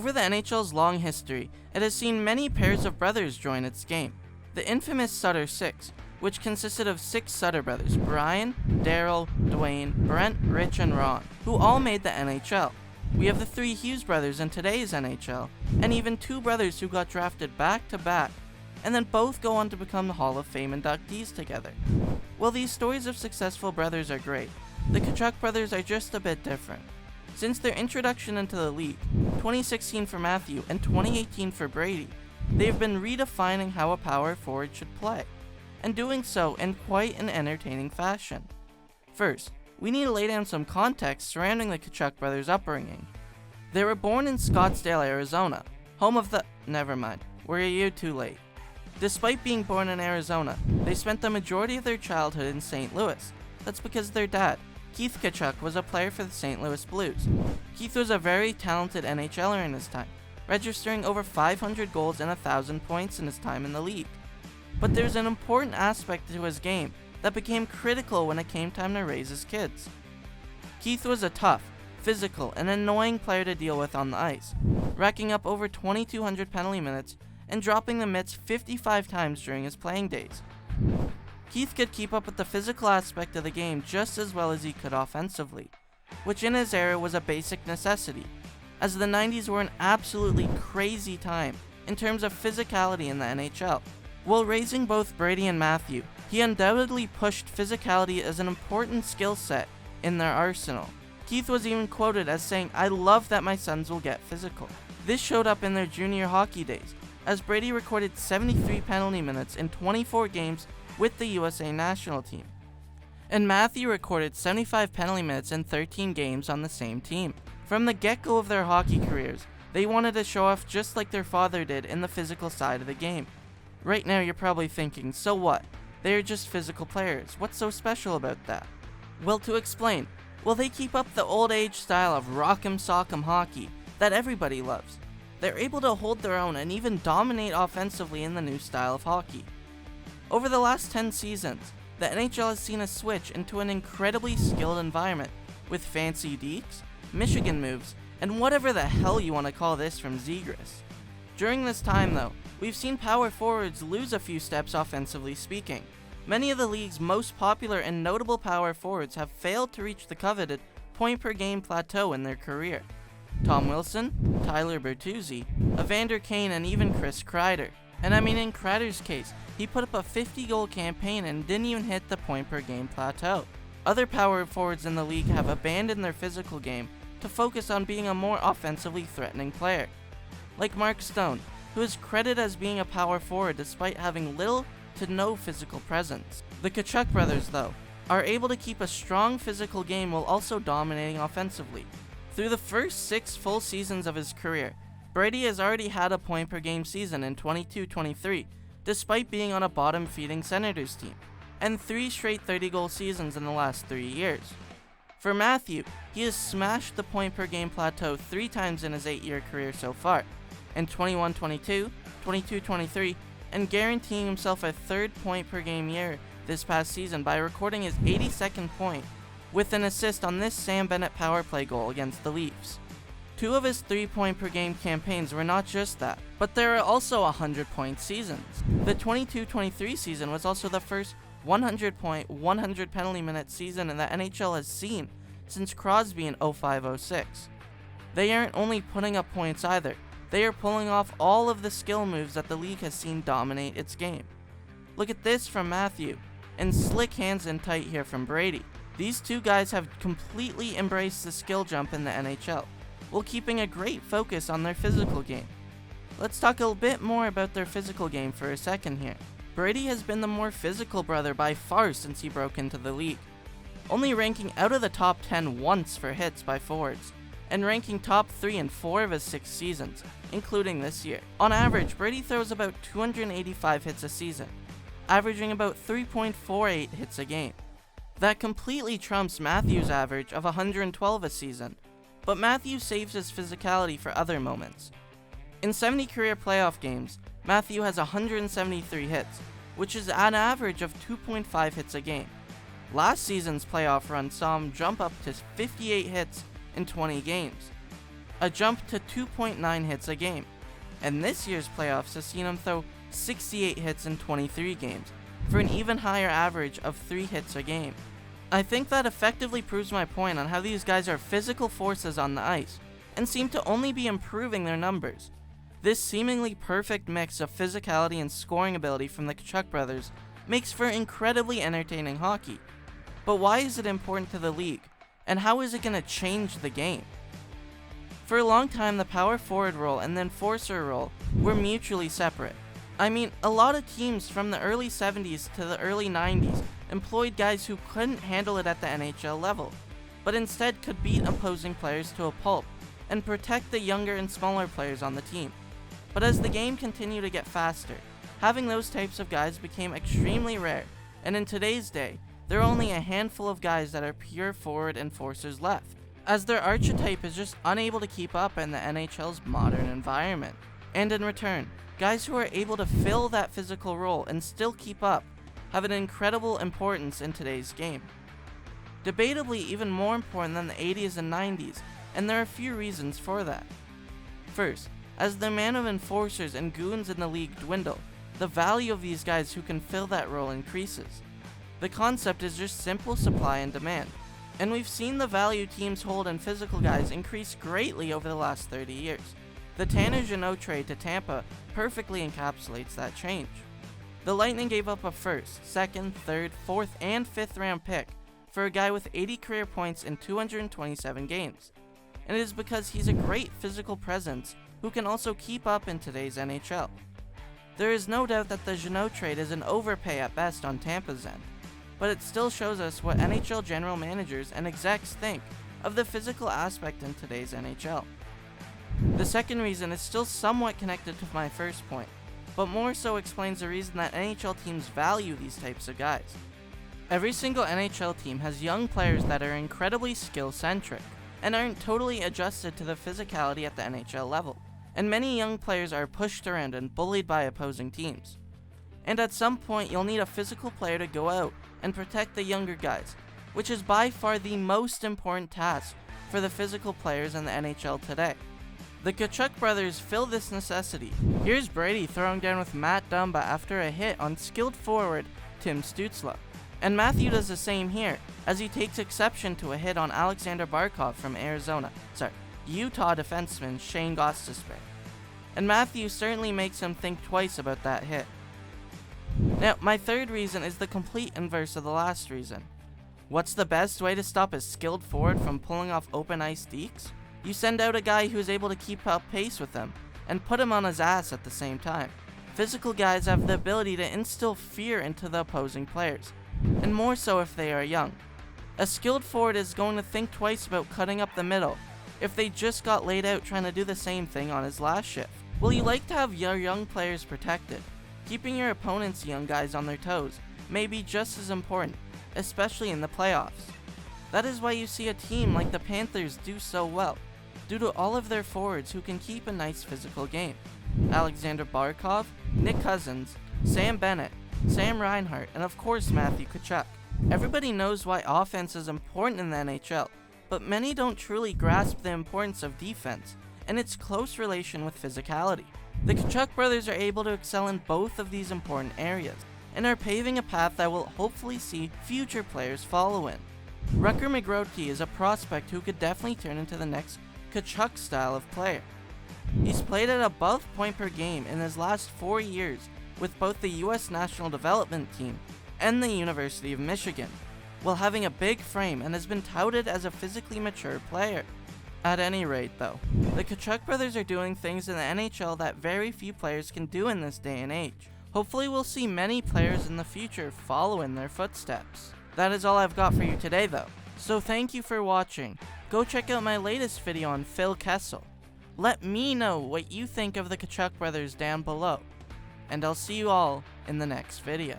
Over the NHL's long history, it has seen many pairs of brothers join its game. The infamous Sutter Six, which consisted of 6 Sutter brothers, Brian, Daryl, Dwayne, Brent, Rich, and Ron, who all made the NHL. We have the 3 Hughes brothers in today's NHL, and even 2 brothers who got drafted back-to-back, and then both go on to become the Hall of Fame inductees together. While these stories of successful brothers are great, the Tkachuk brothers are just a bit different. Since their introduction into the league, 2016 for Matthew and 2018 for Brady, they have been redefining how a power forward should play, and doing so in quite an entertaining fashion. First, we need to lay down some context surrounding the Tkachuk brothers' upbringing. They were born in Scottsdale, Arizona, home of the— never mind, we're a year too late. Despite being born in Arizona, they spent the majority of their childhood in St. Louis. That's because their dad, Keith Tkachuk, was a player for the St. Louis Blues. Keith was a very talented NHLer in his time, registering over 500 goals and 1,000 points in his time in the league. But there's an important aspect to his game that became critical when it came time to raise his kids. Keith was a tough, physical, and annoying player to deal with on the ice, racking up over 2,200 penalty minutes and dropping the mitts 55 times during his playing days. Keith could keep up with the physical aspect of the game just as well as he could offensively, which in his era was a basic necessity, as the 90s were an absolutely crazy time in terms of physicality in the NHL. While raising both Brady and Matthew, he undoubtedly pushed physicality as an important skill set in their arsenal. Keith was even quoted as saying, "I love that my sons will get physical." This showed up in their junior hockey days, as Brady recorded 73 penalty minutes in 24 games with the USA national team, and Matthew recorded 75 penalty minutes in 13 games on the same team. From the get-go of their hockey careers, they wanted to show off just like their father did in the physical side of the game. Right now you're probably thinking, so what? They are just physical players. What's so special about that? Well, to explain, they keep up the old age style of rock'em sock'em hockey that everybody loves. They're able to hold their own and even dominate offensively in the new style of hockey. Over the last 10 seasons, the NHL has seen a switch into an incredibly skilled environment with fancy dekes, Michigan moves, and whatever the hell you want to call this from Zegras. During this time though, we've seen power forwards lose a few steps offensively speaking. Many of the league's most popular and notable power forwards have failed to reach the coveted point per game plateau in their career. Tom Wilson, Tyler Bertuzzi, Evander Kane, and even Chris Kreider. And I mean, in Kreider's case, he put up a 50-goal campaign and didn't even hit the point-per-game plateau. Other power forwards in the league have abandoned their physical game to focus on being a more offensively threatening player, like Mark Stone, who is credited as being a power forward despite having little to no physical presence. The Tkachuk brothers, though, are able to keep a strong physical game while also dominating offensively. Through the first 6 full seasons of his career, Brady has already had a point-per-game season in 22-23, despite being on a bottom-feeding Senators team, and 3 straight 30-goal seasons in the last 3 years. For Matthew, he has smashed the point-per-game plateau 3 times in his 8-year career so far, in 21-22, 22-23, and guaranteeing himself a 3rd point-per-game year this past season by recording his 82nd point with an assist on this Sam Bennett power play goal against the Leafs. 2 of his 3-point-per-game campaigns were not just that, but there are also 100-point seasons. The 22-23 season was also the first 100-point, 100-penalty-minute season the NHL has seen since Crosby in 05-06. They aren't only putting up points either, they are pulling off all of the skill moves that the league has seen dominate its game. Look at this from Matthew, and slick hands in tight here from Brady. These 2 guys have completely embraced the skill jump in the NHL, while keeping a great focus on their physical game. Let's talk a bit more about their physical game for a second here. Brady has been the more physical brother by far since he broke into the league, only ranking out of the top 10 once for hits by forwards, and ranking top 3 in 4 of his 6 seasons, including this year. On average, Brady throws about 285 hits a season, averaging about 3.48 hits a game. That completely trumps Matthew's average of 112 a season, but Matthew saves his physicality for other moments. In 70 career playoff games, Matthew has 173 hits, which is an average of 2.5 hits a game. Last season's playoff run saw him jump up to 58 hits in 20 games. a jump to 2.9 hits a game, and this year's playoffs has seen him throw 68 hits in 23 games, for an even higher average of 3 hits a game. I think that effectively proves my point on how these guys are physical forces on the ice, and seem to only be improving their numbers. This seemingly perfect mix of physicality and scoring ability from the Tkachuk brothers makes for incredibly entertaining hockey. But why is it important to the league, and how is it going to change the game? For a long time, the power forward role and the enforcer role were mutually separate. I mean, a lot of teams from the early 70s to the early 90s employed guys who couldn't handle it at the NHL level, but instead could beat opposing players to a pulp and protect the younger and smaller players on the team. But as the game continued to get faster, having those types of guys became extremely rare, and in today's day, there are only a handful of guys that are pure forward enforcers left, as their archetype is just unable to keep up in the NHL's modern environment. And in return, guys who are able to fill that physical role and still keep up have an incredible importance in today's game. Debatably even more important than the 80s and 90s, and there are a few reasons for that. First, as the amount of enforcers and goons in the league dwindle, the value of these guys who can fill that role increases. The concept is just simple supply and demand, and we've seen the value teams hold in physical guys increase greatly over the last 30 years. The Tanner Jeannot trade to Tampa perfectly encapsulates that change. The Lightning gave up a first, second, third, fourth, and fifth round pick for a guy with 80 career points in 227 games, and it is because he's a great physical presence who can also keep up in today's NHL. There is no doubt that the Jeannot trade is an overpay at best on Tampa's end, but it still shows us what NHL general managers and execs think of the physical aspect in today's NHL. The second reason is still somewhat connected to my first point, but more so explains the reason that NHL teams value these types of guys. Every single NHL team has young players that are incredibly skill-centric, and aren't totally adjusted to the physicality at the NHL level, and many young players are pushed around and bullied by opposing teams. And at some point you'll need a physical player to go out and protect the younger guys, which is by far the most important task for the physical players in the NHL today. The Tkachuk brothers fill this necessity. Here's Brady throwing down with Matt Dumba after a hit on skilled forward Tim Stützle. And Matthew does the same here, as he takes exception to a hit on Alexander Barkov from Utah defenseman Shane Gostisbehere. And Matthew certainly makes him think twice about that hit. Now, my third reason is the complete inverse of the last reason. What's the best way to stop a skilled forward from pulling off open ice dekes? You send out a guy who is able to keep up pace with them, and put him on his ass at the same time. Physical guys have the ability to instill fear into the opposing players, and more so if they are young. A skilled forward is going to think twice about cutting up the middle if they just got laid out trying to do the same thing on his last shift. Well, you like to have your young players protected. Keeping your opponent's young guys on their toes may be just as important, especially in the playoffs. That is why you see a team like the Panthers do so well, due to all of their forwards who can keep a nice physical game. Alexander Barkov, Nick Cousins, Sam Bennett, Sam Reinhart, and of course Matthew Tkachuk. Everybody knows why offense is important in the NHL, but many don't truly grasp the importance of defense and its close relation with physicality. The Tkachuk brothers are able to excel in both of these important areas, and are paving a path that will hopefully see future players follow in. Rutger McGroarty is a prospect who could definitely turn into the next Tkachuk style of player. He's played at above point per game in his last 4 years with both the US National Development Team and the University of Michigan, while having a big frame, and has been touted as a physically mature player. At any rate though, the Tkachuk brothers are doing things in the NHL that very few players can do in this day and age. Hopefully we'll see many players in the future follow in their footsteps. That is all I've got for you today though, so thank you for watching. Go check out my latest video on Phil Kessel. Let me know what you think of the Tkachuk brothers down below, and I'll see you all in the next video.